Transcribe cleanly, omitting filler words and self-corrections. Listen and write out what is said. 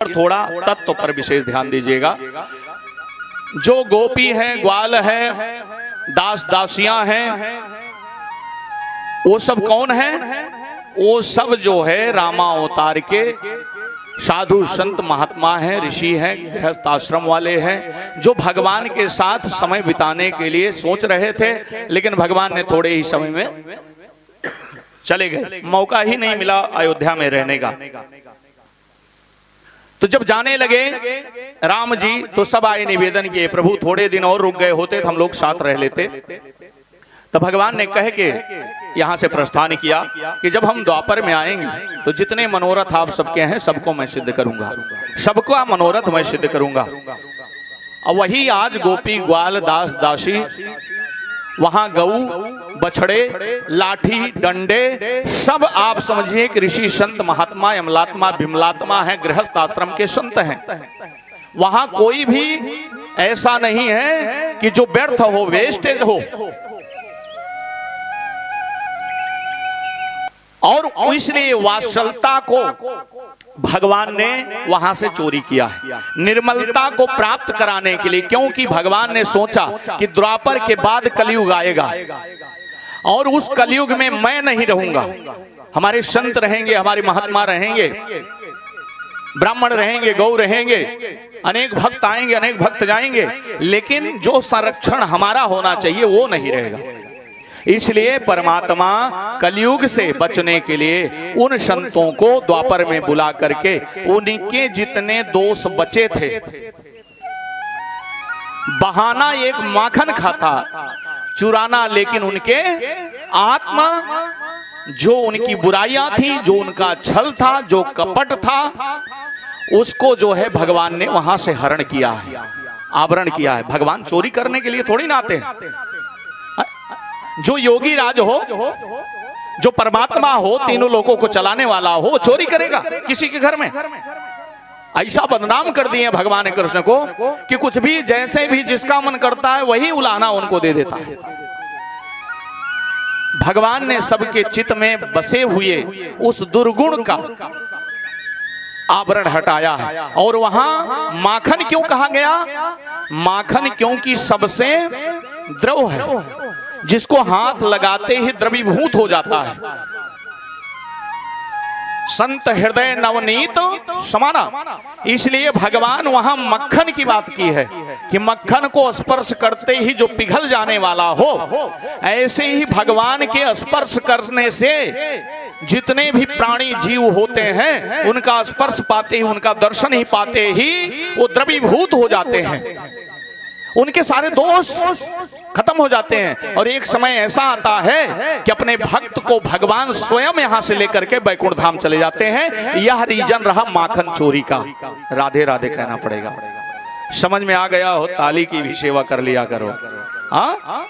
थोड़ा तत्व पर विशेष ध्यान दीजिएगा। जो गोपी है, ग्वाल है, दास दासियां हैं, वो सब कौन है? वो सब जो है रामावतार के साधु संत महात्मा हैं, ऋषि हैं, गृहस्थ आश्रम वाले हैं, जो भगवान के साथ समय बिताने के लिए सोच रहे थे, लेकिन भगवान ने थोड़े ही समय में चले गए, मौका ही नहीं मिला अयोध्या में रहने का। तो जब जाने लगे राम जी तो सब आए निवेदन किए, प्रभु थोड़े दिन और रुक गए होते तो हम लोग साथ रह लेते। तो भगवान ने कह के यहां से प्रस्थान किया कि जब हम द्वापर में आएंगे तो जितने मनोरथ आप सबके हैं सबको मैं सिद्ध करूंगा, सबका मनोरथ मैं सिद्ध करूंगा। और वही आज गोपी ग्वाल दास दासी वहां गऊ बछड़े लाठी डंडे सब आप समझिए कि ऋषि संत महात्मा यमलात्मा बिमलात्मा है, गृहस्थ आश्रम के संत हैं। वहां कोई भी ऐसा नहीं है कि जो व्यर्थ हो, वेस्टेज हो। और इसलिए वात्सलता को भगवान ने वहां से चोरी किया है, निर्मलता को प्राप्त कराने के लिए। क्योंकि भगवान ने सोचा कि द्वापर के बाद कलयुग आएगा और उस कलयुग में मैं नहीं रहूंगा, हमारे संत रहेंगे, हमारे महात्मा रहेंगे, ब्राह्मण रहेंगे, गौ रहेंगे, अनेक भक्त आएंगे, अनेक भक्त जाएंगे, लेकिन जो संरक्षण हमारा होना चाहिए वो नहीं रहेगा। इसलिए परमात्मा कलयुग से बचने के लिए उन संतों को द्वापर में बुला करके उनके जितने दोष बचे थे, बहाना एक माखन खाता, चुराना, लेकिन उनके आत्मा जो उनकी बुराइयां थी, जो उनका छल था, जो कपट था, उसको जो है भगवान ने वहां से हरण किया है, आवरण किया है। भगवान चोरी करने के लिए थोड़ी ना आते हैं। जो योगी राज हो, जो परमात्मा हो, तीनों लोगों को चलाने वाला हो, चोरी करेगा किसी के घर में? ऐसा बदनाम कर दिए भगवान कृष्ण को कि कुछ भी जैसे भी जिसका मन करता है वही उलाहना उनको दे देता है। भगवान ने सबके चित्त में बसे हुए उस दुर्गुण का आवरण हटाया है। और वहां माखन क्यों कहा गया? माखन क्योंकि सबसे द्रव है, जिसको हाथ लगाते ही द्रवीभूत हो जाता है। संत हृदय नवनीत समाना। इसलिए भगवान वहां मक्खन की बात की है कि मक्खन को स्पर्श करते ही जो पिघल जाने वाला हो, ऐसे ही भगवान के स्पर्श करने से जितने भी प्राणी जीव होते हैं उनका स्पर्श पाते ही, उनका दर्शन ही पाते ही वो द्रवीभूत हो जाते हैं, उनके सारे दोष खत्म हो जाते हैं। और एक समय ऐसा आता है कि अपने भक्त को भगवान स्वयं यहां से लेकर के बैकुंठ धाम चले जाते हैं। यह रीजन रहा माखन चोरी का। राधे राधे कहना पड़ेगा। समझ में आ गया हो? ताली की भी सेवा कर लिया करो। हाँ,